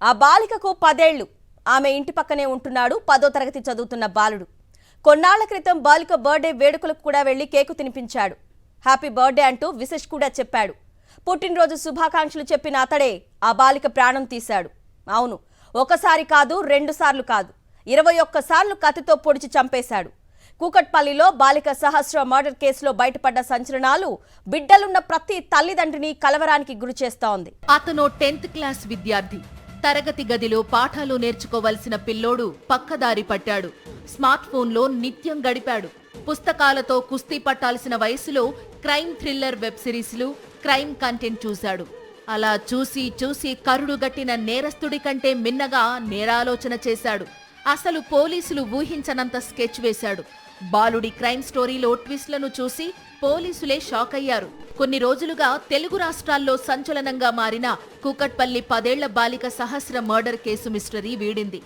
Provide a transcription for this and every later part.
ఆ బాలికకు 10 ఏళ్లు. ఆమె ఇంటి పక్కనే ఉంటున్నాడు 10వ తరగతి చదువుతున్న బాలుడు. కొన్నాళ్ల క్రితం బాలిక బర్త్డే వేడుకలకు కూడా వెళ్లి కేకు తినిపించాడు. హ్యాపీ బర్త్డే అంటూ విషెస్ కూడా చెప్పాడు. పుట్టినరోజు శుభాకాంక్షలు చెప్పిన అతడే ఆ బాలిక ప్రాణం తీశాడు. అవును, ఒకసారి కాదు, 2 సార్లు కాదు, 21 సార్లు కత్తితో పొడిచి చంపేశాడు. కూకట్పల్లిలో బాలిక సహస్ర మర్డర్ కేసులో బయటపడ్డ సంచలనాలు బిడ్డలున్న ప్రతి తల్లిదండ్రిని కలవరానికి గురిచేస్తోంది. అతను 10th క్లాస్ విద్యార్థి. తరగతి గదిలో పాఠాలు నేర్చుకోవలసిన పిల్లోడు పక్కదారి పట్టాడు. స్మార్ట్ ఫోన్లో నిత్యం గడిపాడు. పుస్తకాలతో కుస్తీ పట్టాల్సిన వయసులో క్రైమ్ థ్రిల్లర్ వెబ్ సిరీస్లు, క్రైమ్ కంటెంట్ చూశాడు. అలా చూసి చూసి కరుడుగట్టిన నేరస్తుడి కంటే మిన్నగా నేరాలోచన చేశాడు. అసలు పోలీసులు ఊహించనంత స్కెచ్ వేశాడు. బాలుడి క్రైమ్ స్టోరీలో ట్విస్ట్లను చూసి పోలీసులే షాక్ అయ్యారు. కొన్ని రోజులుగా తెలుగు రాష్ట్రాల్లో సంచలనంగా మారిన కూకట్పల్లి 10 ఏళ్ల బాలిక సహస్ర మర్డర్ కేసు మిస్టరీ వీడింది.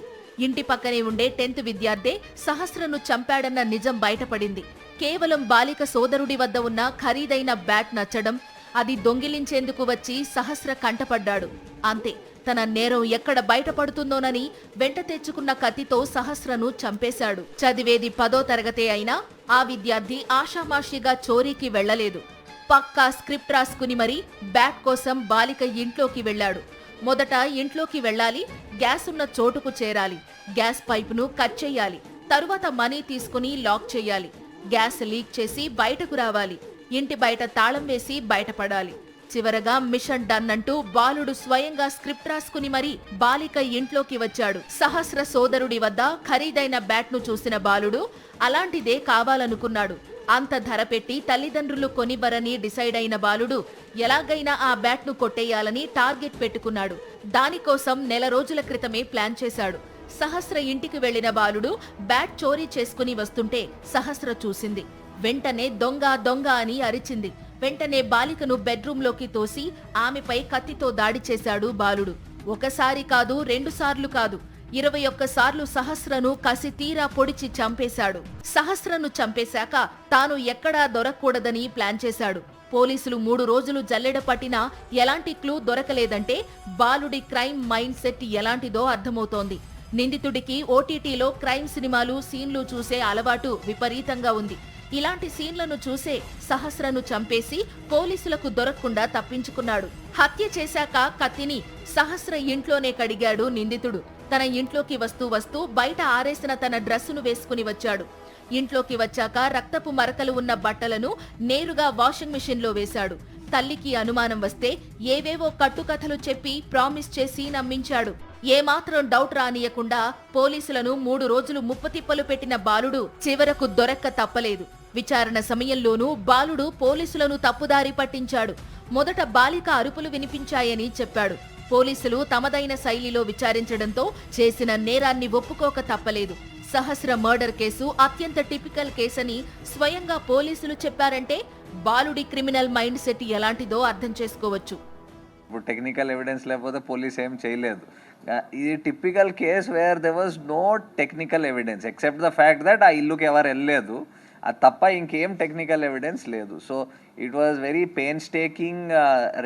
ఇంటి పక్కనే ఉండే 10th విద్యార్థే సహస్రను చంపాడన్న నిజం బయటపడింది. కేవలం బాలిక సోదరుడి వద్ద ఉన్న ఖరీదైన బ్యాట్ నచ్చడం, అది దొంగిలించేందుకు వచ్చి సహస్ర కంటపడ్డాడు. అంతే, తన నేరం ఎక్కడ బయటపడుతుందోనని వెంట తెచ్చుకున్న కత్తితో సహస్రను చంపేశాడు. చదివేది 10వ తరగతే అయినా ఆ విద్యార్థి ఆషామాషిగా చోరీకి వెళ్లలేదు. పక్కా స్క్రిప్ట్ రాసుకుని మరీ బ్యాట్ కోసం బాలిక ఇంట్లోకి వెళ్లాడు. మొదట ఇంట్లోకి వెళ్లాలి, గ్యాస్ ఉన్న చోటుకు చేరాలి, గ్యాస్ పైపును కట్ చెయ్యాలి, తరువాత మనీ తీసుకుని లాక్ చెయ్యాలి, గ్యాస్ లీక్ చేసి బయటకు రావాలి, ఇంటి బయట తాళం వేసి బయటపడాలి. చివరగా మిషన్ డన్ అంటూ బాలుడు స్వయంగా స్క్రిప్ట్ రాసుకుని మరీ బాలిక ఇంట్లోకి వచ్చాడు. సహస్ర సోదరుడి వద్ద ఖరీదైన బ్యాట్ను చూసిన బాలుడు అలాంటిదే కావాలనుకున్నాడు. అంత ధర పెట్టి తల్లిదండ్రులు కొనివ్వరని డిసైడ్ అయిన బాలుడు ఎలాగైనా ఆ బ్యాట్ను కొట్టేయాలని టార్గెట్ పెట్టుకున్నాడు. దానికోసం నెల రోజుల క్రితమే ప్లాన్ చేశాడు. సహస్ర ఇంటికి వెళ్లిన బాలుడు బ్యాట్ చోరీ చేసుకుని వస్తుంటే సహస్ర చూసింది. వెంటనే దొంగ దొంగ అని అరిచింది. వెంటనే బాలికను బెడ్రూంలోకి తోసి ఆమెపై కత్తితో దాడి చేశాడు బాలుడు. ఒకసారి కాదు, 2 సార్లు కాదు, 21 సార్లు సహస్రను కసి తీరా పొడిచి చంపేశాడు. సహస్రను చంపేశాక తాను ఎక్కడా దొరకకూడదని ప్లాన్ చేశాడు. పోలీసులు 3 రోజులు జల్లెడ పట్టినా ఎలాంటి క్లూ దొరకలేదంటే బాలుడి క్రైమ్ మైండ్ సెట్ ఎలాంటిదో అర్థమవుతోంది. నిందితుడికి ఓటీటీలో క్రైమ్ సినిమాలు, సీన్లు చూసే అలవాటు విపరీతంగా ఉంది. ఇలాంటి సీన్లను చూసే సహస్రను చంపేసి పోలీసులకు దొరకకుండా తప్పించుకున్నాడు. హత్య చేశాక కత్తిని సహస్ర ఇంట్లోనే కడిగాడు నిందితుడు. తన ఇంట్లోకి వస్తూ బయట ఆరేసిన తన డ్రెస్సును వేసుకుని వచ్చాడు. ఇంట్లోకి వచ్చాక రక్తపు మరకలు ఉన్న బట్టలను నేరుగా వాషింగ్ మిషన్లో వేశాడు. తల్లికి అనుమానం వస్తే ఏవేవో కట్టుకథలు చెప్పి ప్రామిస్ చేసి నమ్మించాడు. ఏమాత్రం డౌట్ రానియకుండా పోలీసులను 3 రోజులు ముప్పతిప్పలు పెట్టిన బాలుడు చివరకు దొరక్క తప్పలేదు. విచారణ సమయంలోనూ బాలుడు పోలీసులను తప్పుదారి పట్టించాడు. మొదట బాలిక అరుపులు వినిపించాయని చెప్పాడు. పోలీసులు తమదైన శైలిలో విచారించడంతో చేసిన నేరాన్ని ఒప్పుకోక తప్పలేదు. సహస్ర మర్డర్ కేసు అత్యంత టిపికల్ కేసని స్వయంగా పోలీసులు చెప్పారంటే బాలుడి క్రిమినల్ మైండ్ సెట్ ఎలాంటిదో అర్థం చేసుకోవచ్చు. ఇప్పుడు టెక్నికల్ ఎవిడెన్స్ లేకపోతే పోలీస్ ఏం చేయలేదు. ఇది typical case where there was no technical evidence except the fact that ఆ ఇల్లుకి ఎవరు వెళ్ళలేదు, అది తప్ప ఇంకేం టెక్నికల్ ఎవిడెన్స్ లేదు. So it was very painstaking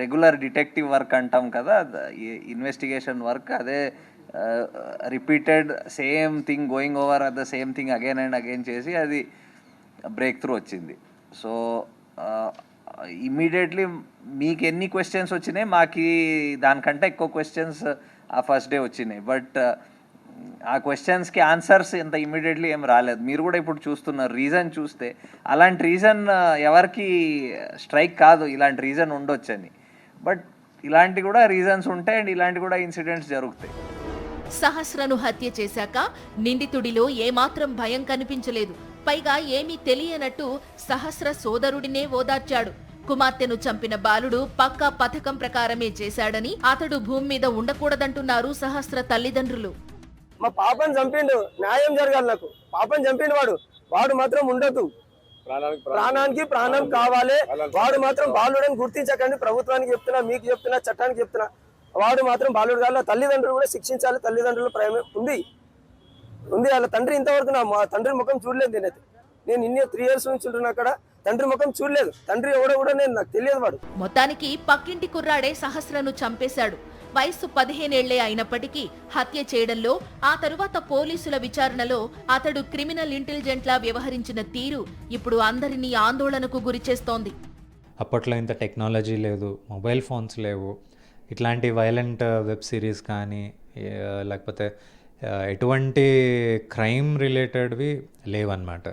regular detective work అంటాం కదా, ఇన్వెస్టిగేషన్ వర్క్. అదే repeated same thing going over the same thing again and again చేసి అది బ్రేక్ త్రూ వచ్చింది. సో ఇమ్మీడియట్లీ మీకు ఎన్ని క్వశ్చన్స్ వచ్చినాయి, మాకు దానికంటే ఎక్కువ క్వశ్చన్స్ ఆ ఫస్ట్ డే వచ్చినాయి. బట్ ఆ క్వశ్చన్స్కి ఆన్సర్స్ ఇంత ఇమ్మీడియట్లీ ఏం రాలేదు. మీరు కూడా ఇప్పుడు చూస్తున్నారు, రీజన్ చూస్తే అలాంటి రీజన్ ఎవరికి స్ట్రైక్ కాదు, ఇలాంటి రీజన్ ఉండొచ్చని. బట్ ఇలాంటి కూడా రీజన్స్ ఉంటాయి అండ్ ఇలాంటి కూడా ఇన్సిడెంట్స్ జరుగుతాయి. సహస్రను హత్య చేశాక నిందితుడిలో ఏమాత్రం భయం కనిపించలేదు. పైగా ఏమీ తెలియనట్టు సహస్ర సోదరుడినే ఓదార్చాడు. కుమార్తెను చంపిన బాలుడు పక్కా పథకం ప్రకారమే చేశాడని, అతడు భూమి మీద ఉండకూడదంటున్నారు సహస్ర తల్లిదండ్రులు. మా పాపని చంపిండు, న్యాయం జరగాలి నాకు. పాపని చంపిండు వాడు మాత్రం ఉండదు. ప్రాణానికి ప్రాణం కావాలి. వాడు మాత్రం బాలుడని గుర్తించకండి. ప్రభుత్వానికి చెప్తున్నా, మీకు చెప్తున్నా, చట్టానికి చెప్తున్నా. వాడు మాత్రం బాలుడు కాదు. తల్లిదండ్రులు కూడా శిక్షించాలి. తల్లిదండ్రుల ప్రేమ ఉంది. వాళ్ళ తండ్రి ఇంతవరకు మా తండ్రి ముఖం చూడలేదు. నేను ఇన్ని 3 years నుంచి ఉంటున్నా అక్కడ, తండ్రి ముఖం చూడలేదు. తండ్రి ఎవడో కూడా నాకు తెలియదు. వాడు మొత్తానికి పక్కింటి కుర్రాడే సహస్రను చంపేశాడు. వయస్సు 15 ఏళ్లే అయినప్పటికీ హత్య చేయడంలో, ఆ తరువాత పోలీసుల విచారణలో అతడు క్రిమినల్ ఇంటెలిజెంట్లా వ్యవహరించిన తీరు ఇప్పుడు అందరినీ ఆందోళనకు గురిచేస్తోంది. అప్పట్లో ఇంత టెక్నాలజీ లేదు, మొబైల్ ఫోన్స్ లేవు, ఇట్లాంటి వైలెంట్ వెబ్ సిరీస్ కానీ లేకపోతే ఎటువంటి క్రైమ్ రిలేటెడ్వి లేవన్నమాట.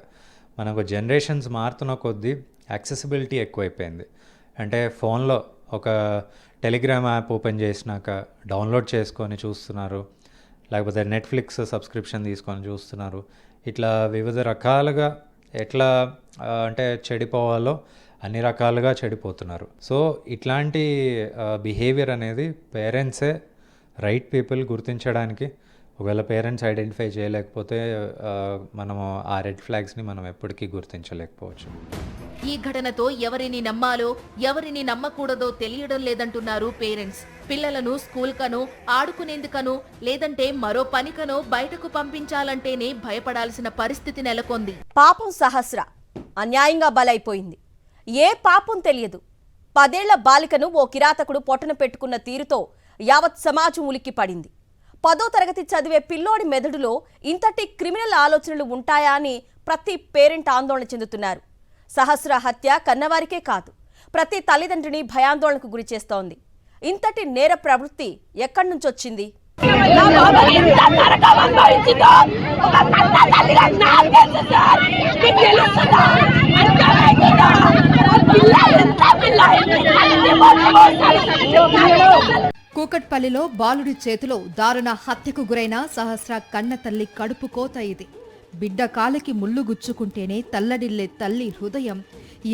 మనకు జనరేషన్స్ మారుతున్న కొద్దీ యాక్సెసిబిలిటీ ఎక్కువైపోయింది. అంటే ఫోన్లో ఒక టెలిగ్రామ్ యాప్ ఓపెన్ చేసినాక డౌన్లోడ్ చేసుకొని చూస్తున్నారు, లేకపోతే నెట్ఫ్లిక్స్ సబ్స్క్రిప్షన్ తీసుకొని చూస్తున్నారు. ఇట్లా వివిధ రకాలుగా ఎట్లా అంటే చెడిపోవాలో అన్ని రకాలుగా చెడిపోతున్నారు. సో ఇట్లాంటి బిహేవియర్ అనేది పేరెంట్సే రైట్ పీపుల్ గుర్తించడానికి. ఒకవేళ పేరెంట్స్ ఐడెంటిఫై చేయలేకపోతే మనము ఆ రెడ్ ఫ్లాగ్స్ని మనం ఎప్పటికీ గుర్తించలేకపోవచ్చు. ఈ ఘటనతో ఎవరిని నమ్మాలో ఎవరిని నమ్మకూడదో తెలియడం లేదంటున్నారు పేరెంట్స్. పిల్లలను స్కూల్కనో, ఆడుకునేందుకనో, లేదంటే మరో పనికనో బయటకు పంపించాలంటేనే భయపడాల్సిన పరిస్థితి నెలకొంది. పాపం సహస్ర అన్యాయంగా బలైపోయింది. ఏ పాపం తెలియదు. 10 ఏళ్ల బాలికను ఓ కిరాతకుడు పొట్టన పెట్టుకున్న తీరుతో యావత్ సమాజం ఉలిక్కి పడింది. 10వ తరగతి చదివే పిల్లోడి మెదడులో ఇంతటి క్రిమినల్ ఆలోచనలు ఉంటాయా అని ప్రతి పేరెంట్ ఆందోళన చెందుతున్నారు. సహస్ర హత్య కన్నవారికే కాదు, ప్రతి తల్లిదండ్రిని భయాందోళనకు గురి చేస్తోంది. ఇంతటి నేర ప్రవృత్తి ఎక్కడి నుంచొచ్చింది? కూకట్పల్లిలో బాలుడి చేతిలో దారుణ హత్యకు గురైన సహస్ర కన్న తల్లి కడుపు కోత ఇది. బిడ్డ కాలికి ముళ్ళు గుచ్చుకుంటేనే తల్లడిల్లే తల్లి హృదయం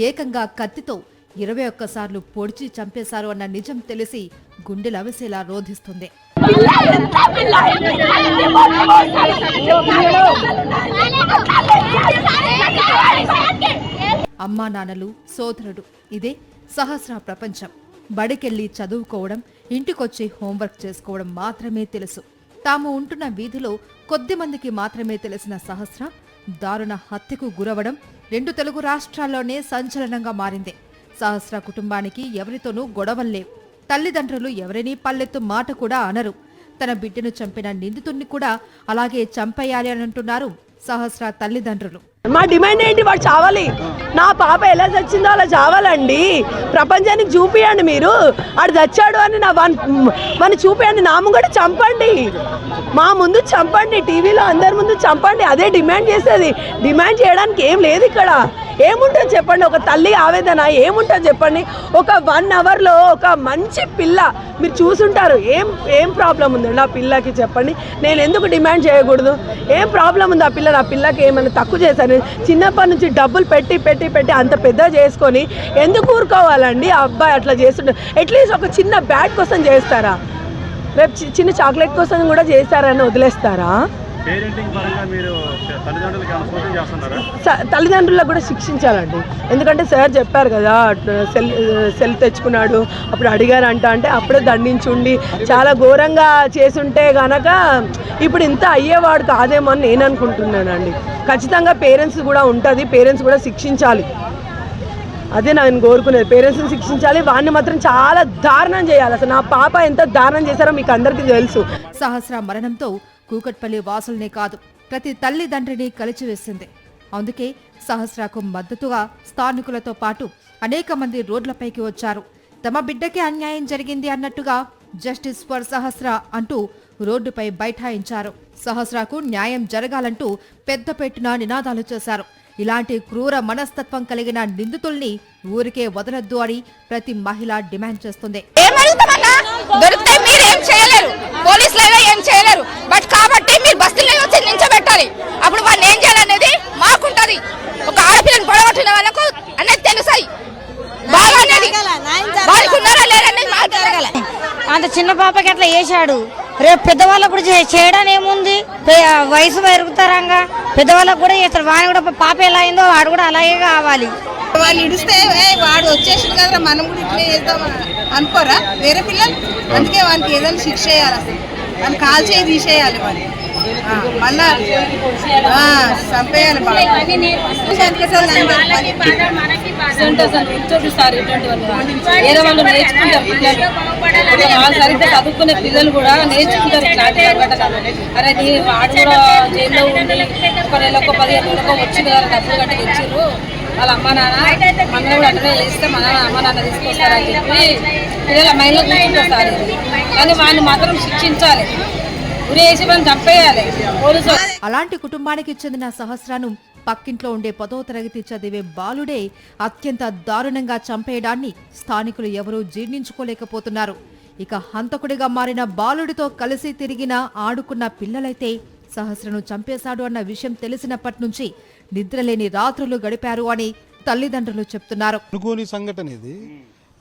ఏకంగా కత్తితో 21 సార్లు పొడిచి చంపేశారు అన్న నిజం తెలిసి గుండెలవిసేలా రోధిస్తుంది. అమ్మా నాన్నలు, సోదరుడు, ఇదే సహస్ర ప్రపంచం. బడికెళ్ళి చదువుకోవడం, ఇంటికొచ్చి హోంవర్క్ చేసుకోవడం మాత్రమే తెలుసు. తాము ఉంటున్న వీధిలో కొద్ది మందికి మాత్రమే తెలిసిన సహస్ర దారుణ హత్యకు గురవడం 2 తెలుగు రాష్ట్రాల్లోనే సంచలనంగా మారింది. సహస్ర కుటుంబానికి ఎవరితోనూ గొడవల్లేవు. తల్లిదండ్రులు ఎవరినీ పల్లెత్తు మాట కూడా అనరు. తన బిడ్డను చంపిన నిందితుణ్ణి కూడా అలాగే చంపేయాలి అని అంటున్నారు సహస్ర తల్లిదండ్రులు. మా డిమాండ్ ఏంటి? వాడు చావాలి. నా పాప ఎలా చచ్చిందో అలా చావాలండి. ప్రపంచానికి చూపియండి. మీరు ఆడు చచ్చాడు అని మన చూపియండి. నా ముంగట చంపండి, మా ముందు చంపండి, టీవీలో అందరి ముందు చంపండి. అదే డిమాండ్ చేసేది. డిమాండ్ చేయడానికి ఏం లేదు ఇక్కడ. ఏముంటుంది చెప్పండి? ఒక తల్లి ఆవేదన ఏముంటుంది చెప్పండి? ఒక 1 అవర్లో ఒక మంచి పిల్ల మీరు చూసుంటారు. ఏం ప్రాబ్లం ఉందండి ఆ పిల్లకి చెప్పండి? నేను ఎందుకు డిమాండ్ చేయకూడదు? ఏం ప్రాబ్లం ఉంది ఆ పిల్ల? నా పిల్లకి ఏమైనా తక్కువ చేశాను? చిన్నప్పటి నుంచి డబ్బులు పెట్టి పెట్టి పెట్టి అంత పెద్ద చేసుకొని ఎందుకు ఊరుకోవాలండి? ఆ అబ్బాయి అట్లా చేస్తుంటే అట్లీస్ట్ ఒక చిన్న బ్యాట్ కోసం చేస్తారా? రేపు చిన్న చాక్లెట్ కోసం కూడా చేస్తారని వదిలేస్తారా? తల్లిదండ్రులకు కూడా శిక్షించాలండి. ఎందుకంటే సార్ చెప్పారు కదా, సెల్ తెచ్చుకున్నాడు అప్పుడు అడిగారంట, అంటే అప్పుడే దండించుండి చాలా ఘోరంగా చేసుంటే గనక ఇప్పుడు ఇంత అయ్యేవాడు కాదేమో అని నేను అనుకుంటున్నానండి. ఖచ్చితంగా పేరెంట్స్ కూడా ఉంటుంది, పేరెంట్స్ కూడా శిక్షించాలి. అదే నేను కోరుకునేది, పేరెంట్స్ని శిక్షించాలి. వాడిని మాత్రం చాలా దారుణం చేయాలి. అసలు నా పాప ఎంత దారుణం చేశారో మీకు అందరికీ తెలుసు. సహస్ర మరణంతో కూకట్పల్లి వాసులనే కాదు, ప్రతి తల్లిదండ్రిని కలిచివేసింది. అందుకే సహస్రకు మద్దతుగా స్థానికులతో పాటు అనేక మంది రోడ్లపైకి వచ్చారు. తమ బిడ్డకే అన్యాయం జరిగింది అన్నట్టుగా జస్టిస్ ఫర్ సహస్ర అంటూ రోడ్డుపై బైఠాయించారు. సహస్రకు న్యాయం జరగాలంటూ పెద్ద పెట్టున నినాదాలు చేశారు. ఇలాంటి క్రూర మనస్తత్వం కలిగిన నిందితుల్ని ఊరికే వదలొద్దు అని ప్రతి మహిళ డిమాండ్ చేస్తుంది. బట్ కాబట్టి మీరు బస్సులో వచ్చి నించోబెట్టాలి. అప్పుడు వాళ్ళు ఏం చేయాలనేది మాకుంటది. ఒక ఆడపిల్లని పొడగొట్టిన వాళ్ళకు అనేది తెలుసాయి. అంత చిన్న పాపకి అట్లా చేశాడు. రేపు పెద్దవాళ్ళకు కూడా చేయడానికి ఏముంది? వయసు పెరుగుతారంగా పెద్దవాళ్ళకు కూడా చేస్తారు. వాడిని కూడా పాప ఎలా అయిందో వాడు కూడా అలాగే కావాలి. వాళ్ళు ఇడిస్తే వాడు వచ్చేసింది కదా, మనం కూడా ఇట్లా చేద్దాం అనుకోరా వేరే పిల్లలు? అందుకే వానికి ఏదైనా శిక్ష చేయాలి. అసలు వాడిని కాల్ చేయి తీసేయాలి. వాడిని మళ్ళా చంపేయాలి. ఇటువంటి అసలు ఉంటుంది సార్ ఇటువంటి వాళ్ళు వేరే వాళ్ళు నేర్చుకుంటారు పిల్లలు వాళ్ళు సరిగ్గా చదువుకునే పిల్లలు కూడా నేర్చుకుంటారు ఇట్లాంటి సంఘటనలు. అరే నీ వాడు కూడా జైల్లో ఉండి ఒక నెలకు 15 నెలలకు వచ్చింది కదా డబ్బులు కట్టి తెచ్చిర్రు వాళ్ళ అమ్మ నాన్న మన కూడా అట్లనే చేస్తే మన అమ్మ నాన్న తీసుకొస్తారని చెప్పి పిల్లల మైండ్లో కూర్చుంటారు సార్ ఇది. కానీ వాళ్ళు మాత్రం శిక్షించాలి, ఉరేసి మనం చంపేయాలి పోలీసు. అలాంటి కుటుంబానికి చెందిన సహస్రాను పక్కింట్లో ఉండే 10వ తరగతి చదివే బాలుడే అత్యంత దారుణంగా చంపేయడాన్ని స్థానికులు ఎవరూ జీర్ణించుకోలేకపోతున్నారు. ఇక హంతకుడిగా మారిన బాలుడితో కలిసి తిరిగిన ఆడుకున్న పిల్లలైతే సహస్రను చంపేశాడు అన్న విషయం తెలిసినప్పటి నుంచి నిద్రలేని రాత్రులు గడిపారు అని తల్లిదండ్రులు చెప్తున్నారు. అనుకోని సంఘటన ఇది.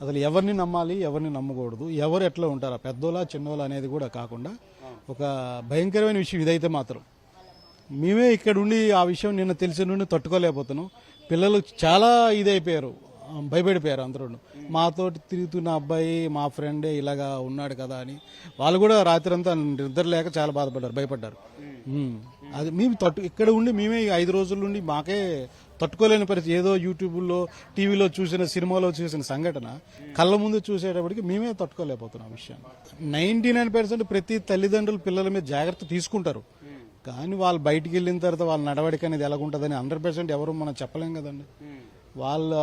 అసలు ఎవరిని నమ్మాలి, ఎవరిని నమ్మకూడదు, ఎవరు ఎట్లా ఉంటారా, పెద్దోళ్ళ చిన్నోళ్ళ అనేది కూడా కాకుండా ఒక భయంకరమైన విషయం ఇదైతే మాత్రం. మేమే ఇక్కడ ఉండి ఆ విషయం నిన్న తెలిసి నుండి తట్టుకోలేకపోతున్నాం. పిల్లలు చాలా ఇదైపోయారు, భయపడిపోయారు అందరూ. మాతోటి తిరుగుతున్న అబ్బాయి మా ఫ్రెండే ఇలాగా ఉన్నాడు కదా అని వాళ్ళు కూడా రాత్రి అంతా నిద్ర లేక చాలా బాధపడ్డారు, భయపడ్డారు. అది మేము ఇక్కడ ఉండి మేమే 5 రోజుల నుండి మాకే తట్టుకోలేని పరిస్థితి. ఏదో యూట్యూబ్లో టీవీలో చూసిన సినిమాలో చూసిన సంఘటన కళ్ళ ముందు చూసేటప్పటికి మేమే తట్టుకోలేకపోతున్నాం ఆ విషయాన్ని. 99% ప్రతి తల్లిదండ్రులు పిల్లల మీద జాగ్రత్త తీసుకుంటారు, కానీ వాళ్ళు బయటికి వెళ్ళిన తర్వాత వాళ్ళ నడవడిక అనేది ఎలాగుంటుందని 100% ఎవరు మనం చెప్పలేం కదండి. వాళ్ళ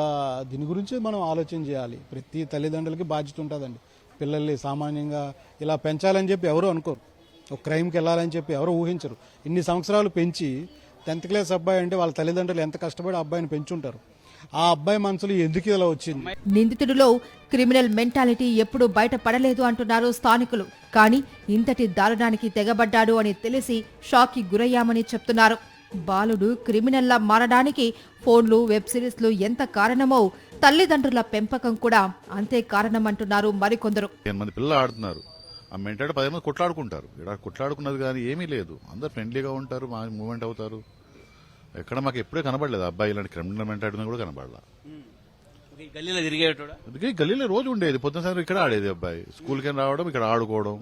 దీని గురించి మనం ఆలోచన చేయాలి. ప్రతి తల్లిదండ్రులకి బాధ్యత ఉంటుందండి. పిల్లల్ని సామాన్యంగా ఇలా పెంచాలని చెప్పి ఎవరు అనుకోరు, ఒక క్రైమ్కి వెళ్ళాలని చెప్పి ఎవరు ఊహించరు. ఇన్ని సంవత్సరాలు పెంచి 10th క్లాస్ అబ్బాయి అంటే వాళ్ళ తల్లిదండ్రులు ఎంత కష్టపడి అబ్బాయిని పెంచుంటారు. ఆ అబ్బాయి మనసులో ఎందుకు ఇలా వచ్చింది? నిందితుడిలో క్రిమినల్ మెంటాలిటీ ఎప్పుడూ బయటపడలేదు అంటున్నారు స్థానికులు. కానీ ఇంతటి దారుణానికి తెగబడ్డాడు అని తెలిసి షాక్కి గురయ్యామని చెప్తున్నారు. బాలుడు క్రిమినల్లా మారడానికి ఫోన్లు, వెబ్ సిరీస్లు ఎంత కారణమో తల్లిదండ్రుల పెంపకం కూడా అంతే కారణమంటున్నారు మరికొందరు. 10 మంది పిల్లలు ఆడుతున్నారు, ఆ మెంటాడు 10 మంది కొట్లాడుకుంటారు. ఇక్కడ కొట్లాడుకున్నది కానీ ఏమీ లేదు, అందరు ఫ్రెండ్లీగా ఉంటారు, మూవ్మెంట్ అవుతారు. ఎక్కడ మాకు ఎప్పుడే కనబడలేదు అబ్బాయి ఇలాంటి క్రిమినల్ మెంటాడు కూడా కనబడలా. గల్లీలో తిరిగేటోడా? గల్లీలో రోజు ఉండేది, పొద్దున సాయంత్రం ఇక్కడ ఆడేది అబ్బాయి. స్కూల్కి రావడం, ఇక్కడ ఆడుకోవడం.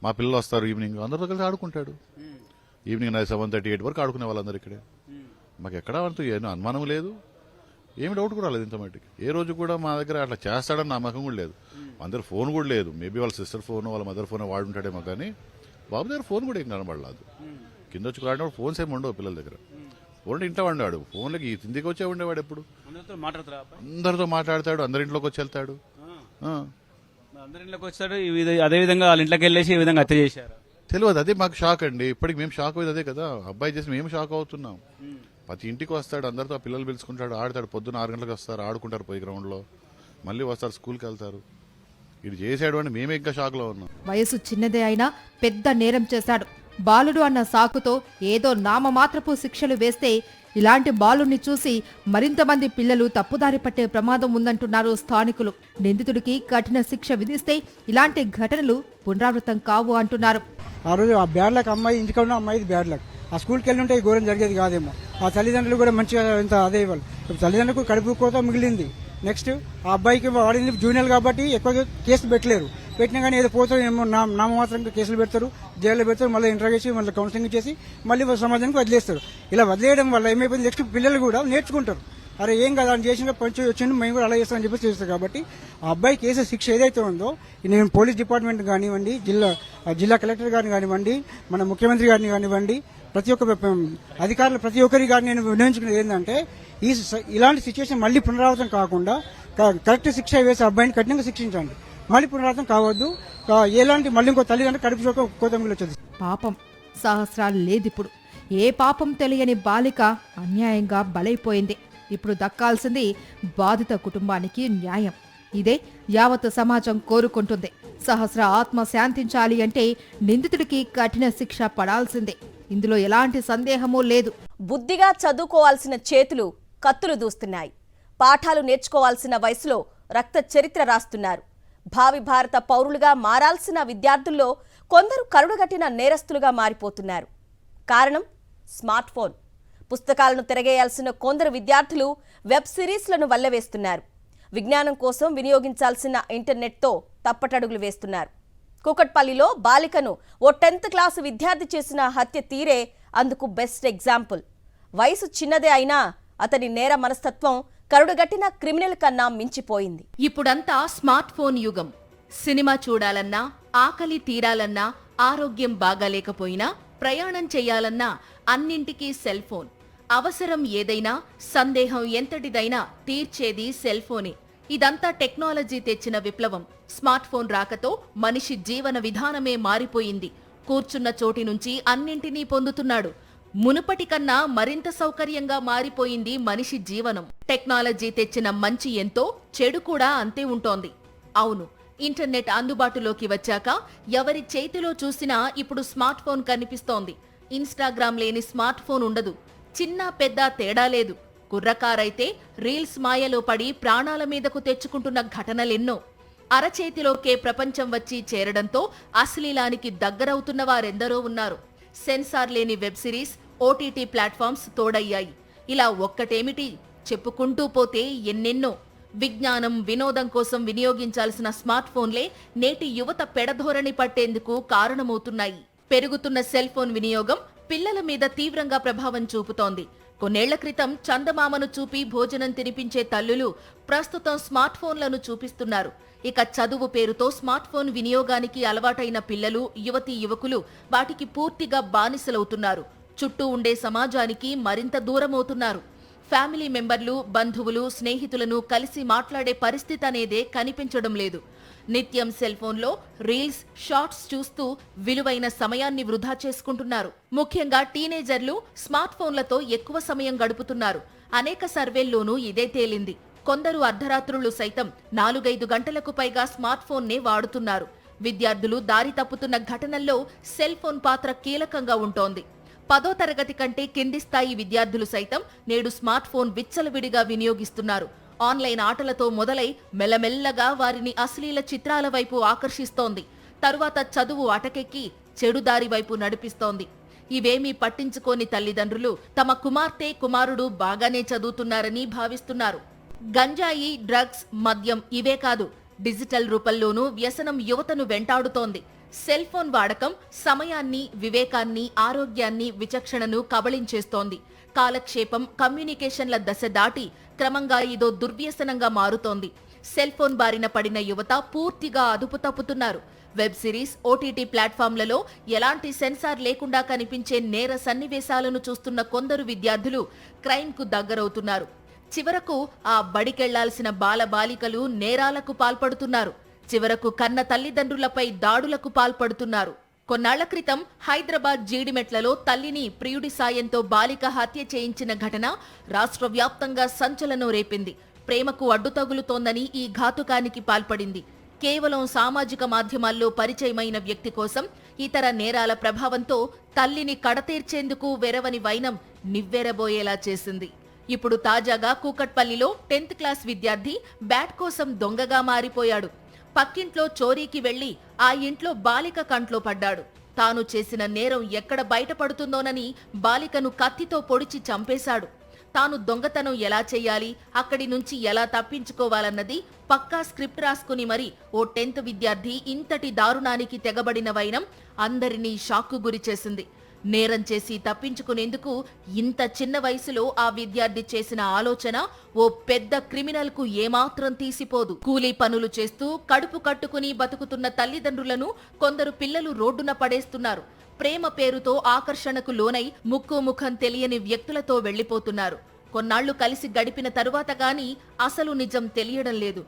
మా పిల్లలు వస్తారు ఈవినింగ్, అందరితో కలిసి ఆడుకుంటాడు. ఈవినింగ్ 7:30-8 వరకు ఆడుకునే వాళ్ళందరూ ఇక్కడే. మాకు ఎక్కడ అంటూ ఏమీ అనుమానం లేదు, ఏమి డౌట్ కూడా లేదు ఇంత మట్టికి. ఏ రోజు కూడా మా దగ్గర అట్లా చేస్తాడని నమ్మకం కూడా లేదు. అందరు ఫోన్ కూడా లేదు. మేబీ వాళ్ళ సిస్టర్ ఫోన్, వాళ్ళ మదర్ ఫోన్ వాడుంటాడేమో, కానీ బాబు దగ్గర ఫోన్ కూడా ఏం కనబడలేదు. కింద వచ్చి కాడినప్పుడు ఫోన్స్ ఏమి ఉండవు పిల్లల దగ్గర. ఫోన్ ఇంట్లో వండాడు, ఫోన్లకి ఈ కిందికి వచ్చే ఉండేవాడు. ఎప్పుడు అందరితో మాట్లాడతాడు, అందరి ఇంట్లోకి వచ్చి వెళ్తాడు. అందరి ఇంట్లోకి వచ్చాడు. అదే విధంగా వాళ్ళ ఇంట్లోకి వెళ్ళేసి ఈ విధంగా హత్య చేశారు. తెలియదు, అదే మాకు షాక్ అండి. ఇప్పటికి మేము షాక్ అయ్యేది అదే కదా, అబ్బాయి చేసి మేము షాక్ అవుతున్నాం. ప్రతి ఇంటికి వస్తాడు, అందరితో పిల్లలు పిలుచుకుంటాడు, ఆడతాడు. పొద్దున్న 6 గంటలకు వస్తారు, ఆడుకుంటారు పోయి గ్రౌండ్లో, మళ్ళీ వస్తారు, స్కూల్కి వెళ్తారు. ఇది చేశాడు అని మేమే ఇంకా షాక్ లో ఉన్నాం. వయసు చిన్నదే అయినా పెద్ద నేరం చేశాడు. బాలుడు అన్న సాకుతో ఏదో నామమాత్రపు శిక్షలు వేస్తే ఇలాంటి బాలుడిని చూసి మరింత మంది పిల్లలు తప్పుదారి పట్టే ప్రమాదం ఉందంటున్నారు స్థానికులు. నిందితుడికి కఠిన శిక్ష విధిస్తే ఇలాంటి ఘటనలు పునరావృతం కావు అంటున్నారు. ఆ రోజు ఆ బ్యాడ్ లక్ అమ్మాయి ఇంటికి ఉన్న అమ్మాయి బ్యాడ్ లక్. ఆ స్కూల్కి వెళ్ళి ఉంటే ఘోరం జరిగేది కాదేమో. ఆ తల్లిదండ్రులు కూడా మంచిగా ఎంత అదే ఇవ్వాలి. తల్లిదండ్రులకు కడుపు కోత మిగిలింది. నెక్స్ట్ ఆ అబ్బాయికి వాడింది జూనియర్ కాబట్టి ఎక్కువ కేసులు పెట్టలేరు. పెట్టినా కానీ ఏదో పోతారు, ఏమో నామమాత్రంగా కేసులు పెడతారు, జైల్లో పెడతారు, మళ్ళీ ఇంటర్ చేసి మళ్ళీ కౌన్సిలింగ్ చేసి మళ్ళీ సమాజానికి వదిలేస్తారు. ఇలా వదిలేయడం వల్ల ఏమైపోయింది, నెక్స్ట్ పిల్లలు కూడా నేర్చుకుంటారు. అరే ఏం కదా అని చేసిన పంచి వచ్చింది, మేము కూడా అలా చేస్తామని చెప్పి చేస్తారు. కాబట్టి ఆ అబ్బాయి కేసు శిక్ష ఏదైతే ఉందో నేను పోలీస్ డిపార్ట్మెంట్ కానివ్వండి, జిల్లా కలెక్టర్ గారిని కానివ్వండి, మన ముఖ్యమంత్రి గారిని కానివ్వండి, ప్రతి ఒక్క అధికారులు ప్రతి ఒక్కరి గారిని నేను వినియోగించుకునేది ఏంటంటే ఇలాంటి సిచ్యువేషన్ మళ్ళీ పునరావృతం కాకుండా కరెక్ట్ శిక్ష వేసి అబ్బాయిని కఠినంగా శిక్షించండి. మళ్ళీ పునరావృతం కావద్దు. ఎలాంటి మళ్ళీ ఇంకో తల్లిదండ్రులు కడుపు కోతమిగిలి వచ్చేది. పాపం సహస్రాలు లేదిప్పుడు. ఏ పాపం తెలియని బాలిక అన్యాయంగా బలైపోయింది. ఇప్పుడు దక్కాల్సింది బాధిత కుటుంబానికి న్యాయం. ఇదే యావత్ సమాజం కోరుకుంటుంది. సహస్ర ఆత్మ శాంతించాలి అంటే నిందితుడికి కఠిన శిక్ష పడాల్సిందే. ఇందులో ఎలాంటి సందేహమూ లేదు. బుద్ధిగా చదువుకోవాల్సిన చేతులు కత్తులు దూస్తున్నాయి. పాఠాలు నేర్చుకోవాల్సిన వయసులో రక్త చరిత్ర రాస్తున్నారు. భావి భారత పౌరులుగా మారాల్సిన విద్యార్థుల్లో కొందరు కరుడుగట్టిన నేరస్తులుగా మారిపోతున్నారు. కారణం స్మార్ట్ ఫోన్. పుస్తకాలను తిరగేయాల్సిన కొందరు విద్యార్థులు వెబ్ సిరీస్లను వల్లవేస్తున్నారు. విజ్ఞానం కోసం వినియోగించాల్సిన ఇంటర్నెట్తో తప్పటడుగులు వేస్తున్నారు. కూకట్పల్లిలో బాలికను ఓ 10th క్లాసు విద్యార్థి చేసిన హత్య తీరే అందుకు బెస్ట్ ఎగ్జాంపుల్. వయసు చిన్నదే అయినా అతని నేర మనస్తత్వం కరుడుగట్టిన క్రిమినల్ కన్నా మించిపోయింది. ఇప్పుడంతా స్మార్ట్ ఫోన్ యుగం. సినిమా చూడాలన్నా, ఆకలి తీరాలన్నా, ఆరోగ్యం బాగాలేకపోయినా, ప్రయాణం చేయాలన్నా అన్నింటికీ సెల్ ఫోన్. అవసరం ఏదైనా, సందేహం ఎంతటిదైనా తీర్చేది సెల్ ఫోనే. ఇదంతా టెక్నాలజీ తెచ్చిన విప్లవం. స్మార్ట్ ఫోన్ రాకతో మనిషి జీవన విధానమే మారిపోయింది. కూర్చున్న చోటి నుంచి అన్నింటినీ పొందుతున్నాడు. మునుపటి కన్నా మరింత సౌకర్యంగా మారిపోయింది మనిషి జీవనం. టెక్నాలజీ తెచ్చిన మంచి ఎంతో, చెడు కూడా అంతే ఉంటోంది. అవును, ఇంటర్నెట్ అందుబాటులోకి వచ్చాక ఎవరి చేతిలో చూసినా ఇప్పుడు స్మార్ట్ ఫోన్ కనిపిస్తోంది. ఇన్స్టాగ్రామ్ లేని స్మార్ట్ ఫోన్ ఉండదు. చిన్న పెద్ద తేడా లేదు. కుర్రకారైతే రీల్స్ మాయలో పడి ప్రాణాల మీదకు తెచ్చుకుంటున్న ఘటనలెన్నో. అరచేతిలోకే ప్రపంచం వచ్చి చేరడంతో అశ్లీలానికి దగ్గరవుతున్న వారెందరో ఉన్నారు. సెన్సార్ లేని వెబ్ సిరీస్, ఓటీటీ ప్లాట్ఫామ్స్ తోడయ్యాయి. ఇలా ఒక్కటేమిటి, చెప్పుకుంటూ పోతే ఎన్నెన్నో. విజ్ఞానం, వినోదం కోసం వినియోగించాల్సిన స్మార్ట్ ఫోన్లే నేటి యువత పెడధోరణి పట్టేందుకు కారణమవుతున్నాయి. పెరుగుతున్న సెల్ ఫోన్ వినియోగం పిల్లల మీద తీవ్రంగా ప్రభావం చూపుతోంది. కొన్నేళ్ల క్రితం చందమామను చూపి భోజనం తినిపించే తల్లులు ప్రస్తుతం స్మార్ట్ ఫోన్లను చూపిస్తున్నారు. ఇక చదువు పేరుతో స్మార్ట్ ఫోన్ వినియోగానికి అలవాటైన పిల్లలు, యువతీ యువకులు వాటికి పూర్తిగా బానిసలవుతున్నారు. చుట్టూ ఉండే సమాజానికి మరింత దూరమవుతున్నారు. ఫ్యామిలీ మెంబర్లు, బంధువులు, స్నేహితులను కలిసి మాట్లాడే పరిస్థితి అనేదే కనిపించడం లేదు. నిత్యం సెల్ ఫోన్లో రీల్స్, షార్ట్స్ చూస్తూ విలువైన సమయాన్ని వృధా చేసుకుంటున్నారు. ముఖ్యంగా టీనేజర్లు స్మార్ట్ ఫోన్లతో ఎక్కువ సమయం గడుపుతున్నారు. అనేక సర్వేల్లోనూ ఇదే తేలింది. కొందరు అర్ధరాత్రులు సైతం 4-5 గంటలకు పైగా స్మార్ట్ ఫోన్నే వాడుతున్నారు. విద్యార్థులు దారి తప్పుతున్న ఘటనల్లో సెల్ ఫోన్ పాత్ర కీలకంగా ఉంటోంది. 10వ తరగతి కంటే కింది స్థాయి విద్యార్థులు సైతం నేడు స్మార్ట్ ఫోన్ విచ్చలవిడిగా వినియోగిస్తున్నారు. ఆన్లైన్ ఆటలతో మొదలై మెల్లమెల్లగా వారిని అశ్లీల చిత్రాల వైపు ఆకర్షిస్తోంది. తరువాత చదువు అటకెక్కి చెడుదారి వైపు నడిపిస్తోంది. ఇవేమీ పట్టించుకోని తల్లిదండ్రులు తమ కుమార్తె, కుమారుడు బాగానే చదువుతున్నారని భావిస్తున్నారు. గంజాయి, డ్రగ్స్, మద్యం ఇవే కాదు, డిజిటల్ రూపంలోనూ వ్యసనం యువతను వెంటాడుతోంది. సెల్ ఫోన్ వాడకం సమయాన్ని, వివేకాన్ని, ఆరోగ్యాన్ని, విచక్షణను కబళించేస్తోంది. కాలక్షేపం, కమ్యూనికేషన్ల దశ దాటి క్రమంగా ఇదో దుర్వ్యసనంగా మారుతోంది. సెల్ ఫోన్ బారిన పడిన యువత పూర్తిగా అదుపు తప్పుతున్నారు. వెబ్ సిరీస్, ఓటీటీ ప్లాట్ఫామ్లలో ఎలాంటి సెన్సార్ లేకుండా కనిపించే నేర సన్నివేశాలను చూస్తున్న కొందరు విద్యార్థులు క్రైమ్కు దగ్గరవుతున్నారు. చివరకు ఆ బడికెళ్లాల్సిన బాలబాలికలు నేరాలకు పాల్పడుతున్నారు. చివరకు కన్న తల్లిదండ్రులపై దాడులకు పాల్పడుతున్నారు. కొన్నాళ్ల క్రితం హైదరాబాద్ జీడిమెట్లలో తల్లిని ప్రియుడి సాయంతో బాలిక హత్య చేయించిన ఘటన రాష్ట్ర వ్యాప్తంగా సంచలనం రేపింది. ప్రేమకు అడ్డు తగులుతోందని ఈ ఘాతుకానికి పాల్పడింది. కేవలం సామాజిక మాధ్యమాల్లో పరిచయమైన వ్యక్తి కోసం ఇతర నేరాల ప్రభావంతో తల్లిని కడతీర్చేందుకు వెరవని వైనం నివ్వెరబోయేలా చేసింది. ఇప్పుడు తాజాగా కూకట్పల్లిలో 10th క్లాస్ విద్యార్థి బ్యాట్ కోసం దొంగగా మారిపోయాడు. పక్కింట్లో చోరీకి వెళ్లి ఆ ఇంట్లో బాలిక కంట్లో పడ్డాడు. తాను చేసిన నేరం ఎక్కడ బయటపడుతుందోనని బాలికను కత్తితో పొడిచి చంపేశాడు. తాను దొంగతనం ఎలా చేయాలి, అక్కడి నుంచి ఎలా తప్పించుకోవాలన్నది పక్కా స్క్రిప్ట్ రాసుకుని మరి ఓ 10th విద్యార్థి ఇంతటి దారుణానికి తెగబడిన వైనం అందరినీ షాక్కు గురిచేసింది. నేరం చేసి తప్పించుకునేందుకు ఇంత చిన్న వయసులో ఆ విద్యార్థి చేసిన ఆలోచన ఓ పెద్ద క్రిమినల్ కు ఏమాత్రం తీసిపోదు. కూలీ పనులు చేస్తూ కడుపు కట్టుకుని బతుకుతున్న తల్లిదండ్రులను కొందరు పిల్లలు రోడ్డున పడేస్తున్నారు. ప్రేమ పేరుతో ఆకర్షణకు లోనై ముక్కు ముఖం తెలియని వ్యక్తులతో వెళ్లిపోతున్నారు. కొన్నాళ్లు కలిసి గడిపిన తరువాత గాని అసలు నిజం తెలియడం లేదు.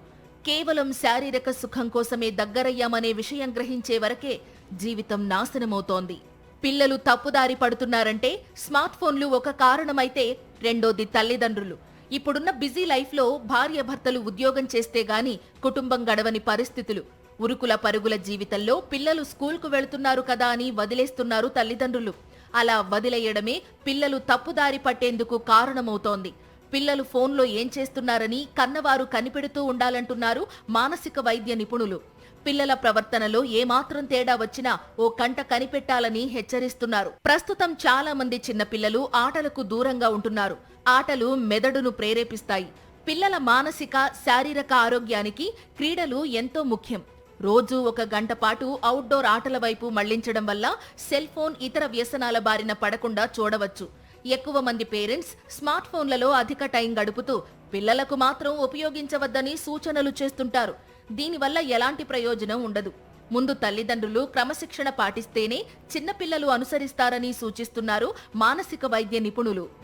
కేవలం శారీరక సుఖం కోసమే దగ్గరయ్యామనే విషయం గ్రహించే వరకే జీవితం నాశనమవుతోంది. పిల్లలు తప్పుదారి పడుతున్నారంటే స్మార్ట్ ఫోన్లు ఒక కారణమైతే రెండోది తల్లిదండ్రులు. ఇప్పుడున్న బిజీ లైఫ్లో భార్యాభర్తలు ఉద్యోగం చేస్తే గాని కుటుంబం గడవని పరిస్థితులు. ఉరుకుల పరుగుల జీవితంలో పిల్లలు స్కూల్కు వెళుతున్నారు కదా అని వదిలేస్తున్నారు తల్లిదండ్రులు. అలా వదిలేయడమే పిల్లలు తప్పుదారి పట్టేందుకు కారణమవుతోంది. పిల్లలు ఫోన్లో ఏం చేస్తున్నారని కన్నవారు కనిపెడుతూ ఉండాలంటున్నారు మానసిక వైద్య నిపుణులు. పిల్లల ప్రవర్తనలో ఏమాత్రం తేడా వచ్చినా ఓ కంట కనిపెట్టాలని హెచ్చరిస్తున్నారు. ప్రస్తుతం చాలా మంది చిన్నపిల్లలు ఆటలకు దూరంగా ఉంటున్నారు. ఆటలు మెదడును ప్రేరేపిస్తాయి. పిల్లల మానసిక, శారీరక ఆరోగ్యానికి క్రీడలు ఎంతో ముఖ్యం. రోజూ 1 గంట పాటు అవుట్డోర్ ఆటల వైపు మళ్లించడం వల్ల సెల్ ఫోన్, ఇతర వ్యసనాల బారిన పడకుండా చూడవచ్చు. ఎక్కువ మంది పేరెంట్స్ స్మార్ట్ ఫోన్లలో అధిక టైం గడుపుతూ పిల్లలకు మాత్రం ఉపయోగించవద్దని సూచనలు చేస్తుంటారు. దీనివల్ల ఎలాంటి ప్రయోజనం ఉండదు. ముందు తల్లిదండ్రులు క్రమశిక్షణ పాటిస్తేనే చిన్నపిల్లలు అనుసరిస్తారని సూచిస్తున్నారు మానసిక వైద్య నిపుణులు.